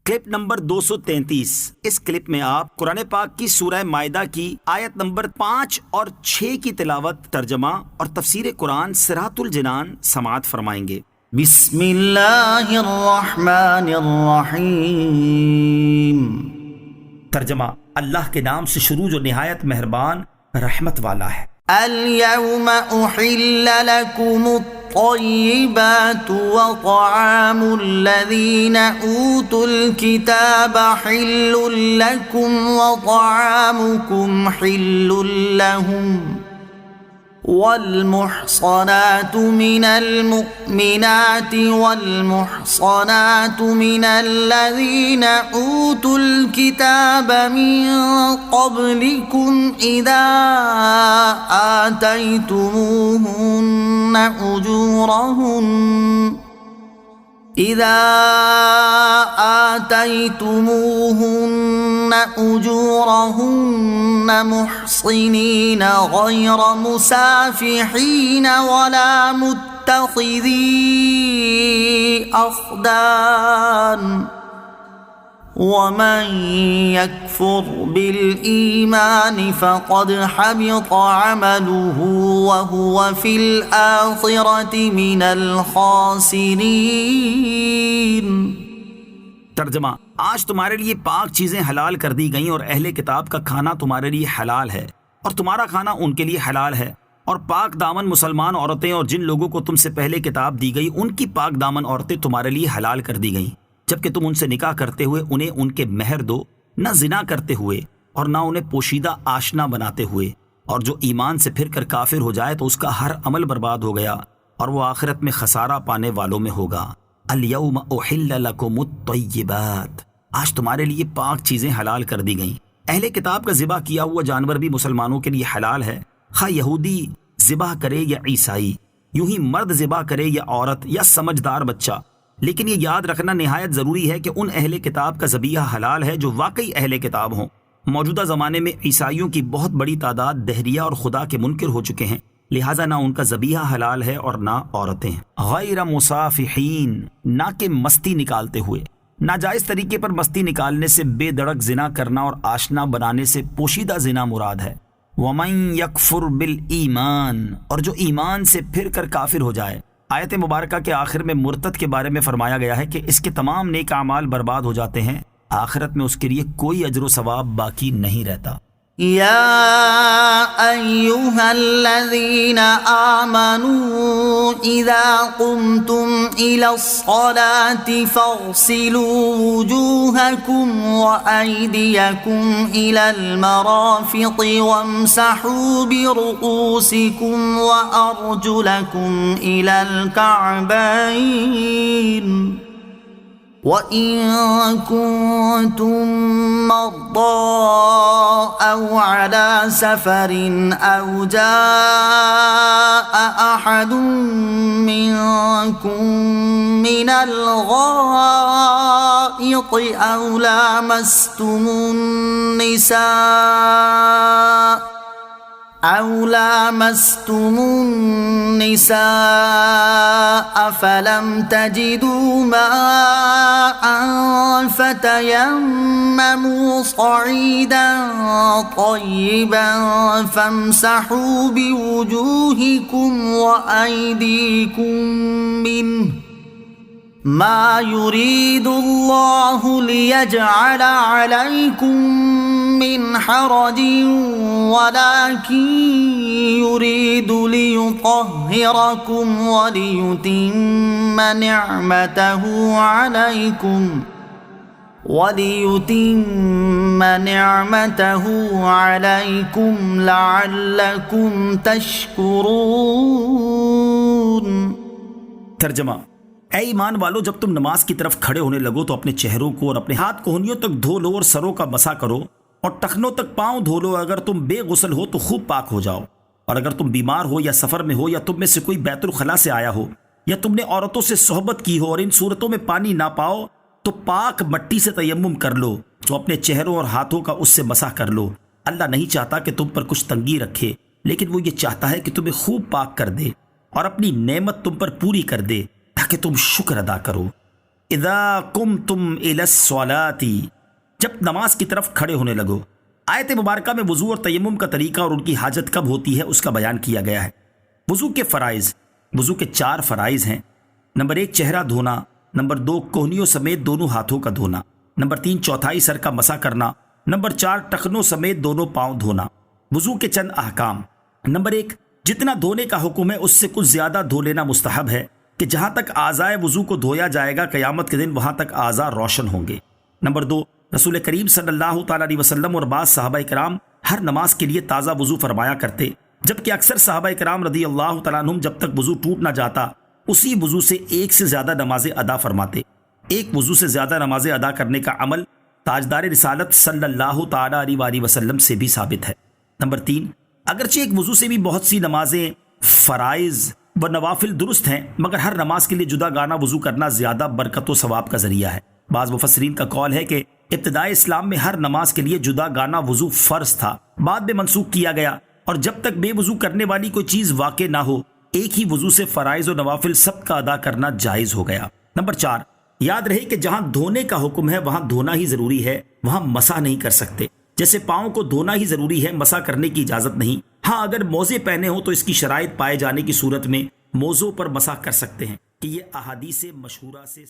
Clip number 233۔ اس clip میں آپ قرآن پاک کی سورہ مائدہ کی آیت نمبر 5 اور 6 کی تلاوت، ترجمہ اور تفسیر قرآن صراط الجنان سماعت فرمائیں گے۔ بسم اللہ الرحمن الرحیم۔ ترجمہ: اللہ کے نام سے شروع جو نہایت مہربان رحمت والا ہے۔ اليوم احل لكم الطيبات وطعام الذين اوتوا الكتاب حل لكم وطعامكم حل لهم، والمحصنات من المؤمنات والمحصنات من الذين أوتوا الكتاب من قبلكم إذا آتيتموهن أجورهن محصنين غير مسافحين ولا متخذي أخدان، ومن يكفر بالإيمان فقد حبط عمله وهو في الآخرة من الخاسرين۔ ترجمہ: آج تمہارے لیے پاک چیزیں حلال کر دی گئیں اور اہل کتاب کا کھانا تمہارے لیے حلال ہے اور تمہارا کھانا ان کے لیے حلال ہے، اور پاک دامن مسلمان عورتیں اور جن لوگوں کو تم سے پہلے کتاب دی گئی ان کی پاک دامن عورتیں تمہارے لیے حلال کر دی گئیں، جبکہ تم ان سے نکاح کرتے ہوئے انہیں ان کے مہر دو، نہ زنا کرتے ہوئے اور نہ انہیں پوشیدہ آشنا بناتے ہوئے، اور جو ایمان سے پھر کر کافر ہو جائے تو اس کا ہر عمل برباد ہو گیا اور وہ آخرت میں خسارہ پانے والوں میں ہوگا۔ الیوم احل لکم الطیبات، آج تمہارے لیے پاک چیزیں حلال کر دی گئیں۔ اہل کتاب کا ذبح کیا ہوا جانور بھی مسلمانوں کے لیے حلال ہے، خواہ یہودی ذبح کرے یا عیسائی، یوں ہی مرد ذبح کرے یا عورت یا سمجھدار بچہ، لیکن یہ یاد رکھنا نہایت ضروری ہے کہ ان اہل کتاب کا ذبیحہ حلال ہے جو واقعی اہل کتاب ہوں۔ موجودہ زمانے میں عیسائیوں کی بہت بڑی تعداد دہریہ اور خدا کے منکر ہو چکے ہیں، لہٰذا نہ ان کا ذبیحہ حلال ہے اور نہ عورتیں۔ غیر مصافحین، نہ کہ مستی نکالتے ہوئے، ناجائز طریقے پر مستی نکالنے سے بے دڑک زنا کرنا اور آشنا بنانے سے پوشیدہ زنا مراد ہے۔ وَمَن يَكْفُرْ بِالْإِيمَانِ، اور جو ایمان سے پھر کر کافر ہو جائے۔ آیت مبارکہ کے آخر میں مرتد کے بارے میں فرمایا گیا ہے کہ اس کے تمام نیک اعمال برباد ہو جاتے ہیں، آخرت میں اس کے لیے کوئی اجر و ثواب باقی نہیں رہتا۔ يا أيها الذين آمنوا إذا قمتم إلى الصلاة فاغسلوا وجوهكم وأيديكم إلى المرافق وامسحوا برؤوسكم وأرجلكم إلى الكعبين، وَإِن كُنتُم مَّرْضَىٰ أَوْ عَلَىٰ سَفَرٍ أَوْ جَاءَ أَحَدٌ مِّنكُم مِّنَ الْغَائِطِ أَوْ لَامَسْتُمُ النِّسَاءَ فَلَمْ تَجِدُوا مَاءً فَتَيَمَّمُوا صَعِيدًا طَيِّبًا فَامْسَحُوا بِوُجُوهِكُمْ وَأَيْدِيكُم مِّنْهُ، ما يريد الله ليجعل عليكم من حرج ولكن يريد ليطهركم وليتم نعمته عليكم لعلكم تشكرون۔ ترجمہ: اے ایمان والو، جب تم نماز کی طرف کھڑے ہونے لگو تو اپنے چہروں کو اور اپنے ہاتھ کوہنیوں تک دھو لو اور سروں کا مسح کرو اور ٹخنوں تک پاؤں دھو لو۔ اگر تم بے غسل ہو تو خوب پاک ہو جاؤ، اور اگر تم بیمار ہو یا سفر میں ہو یا تم میں سے کوئی بیت الخلاء سے آیا ہو یا تم نے عورتوں سے صحبت کی ہو اور ان صورتوں میں پانی نہ پاؤ تو پاک مٹی سے تیمم کر لو، تو اپنے چہروں اور ہاتھوں کا اس سے مسح کر لو۔ اللہ نہیں چاہتا کہ تم پر کچھ تنگی رکھے، لیکن وہ یہ چاہتا ہے کہ تمہیں خوب پاک کر دے اور اپنی نعمت تم پر پوری کر دے تاکہ تم شکر ادا کرو۔ اذا قمتم الی الصلاۃ، جب نماز کی طرف کھڑے ہونے لگو۔ آیت مبارکہ میں وضو اور تیمم کا طریقہ اور ان کی حاجت کب ہوتی ہے اس کا بیان کیا گیا ہے۔ وضو کے فرائض، وضو کے 4 فرائض ہیں۔ نمبر 1 چہرہ دھونا، نمبر 2 کوہنیوں سمیت دونوں ہاتھوں کا دھونا، نمبر 3 چوتھائی سر کا مسح کرنا، نمبر 4 ٹخنوں سمیت دونوں پاؤں دھونا۔ وضو کے چند احکام۔ نمبر 1 جتنا دھونے کا حکم ہے اس سے کچھ زیادہ دھو لینا مستحب ہے کہ جہاں تک اعضائے وضو کو دھویا جائے گا قیامت کے دن وہاں تک اعضاء روشن ہوں گے۔ نمبر 2 رسول کریم صلی اللہ تعالیٰ علیہ وسلم اور بعض صحابہ کرام ہر نماز کے لیے تازہ وضو فرمایا کرتے، جبکہ اکثر صحابہ کرام رضی اللہ تعالیٰ عنہم جب تک وضو ٹوٹ نہ جاتا اسی وضو سے ایک سے زیادہ نمازیں ادا فرماتے۔ ایک وضو سے زیادہ نمازیں ادا کرنے کا عمل تاجدار رسالت صلی اللہ تعالیٰ علیہ وآلہ وسلم سے بھی ثابت ہے۔ نمبر 3 اگرچہ ایک وضو سے بھی بہت سی نمازیں فرائض و نوافل درست ہیں، مگر ہر نماز کے لیے جدا گانا وضو کرنا زیادہ برکت و ثواب کا ذریعہ ہے۔ بعض مفسرین کا قول ہے کہ ابتدائی اسلام میں ہر نماز کے لیے جدا گانا وضو فرض تھا، بعد میں منسوخ کیا گیا، اور جب تک بے وضو کرنے والی کوئی چیز واقع نہ ہو ایک ہی وضو سے فرائض و نوافل سب کا ادا کرنا جائز ہو گیا۔ نمبر 4 یاد رہے کہ جہاں دھونے کا حکم ہے وہاں دھونا ہی ضروری ہے، وہاں مسح نہیں کر سکتے۔ جیسے پاؤں کو دھونا ہی ضروری ہے، مسح کرنے کی اجازت نہیں۔ ہاں اگر موزے پہنے ہوں تو اس کی شرائط پائے جانے کی صورت میں موزوں پر مسح کر سکتے ہیں کہ یہ احادیث مشہورہ سے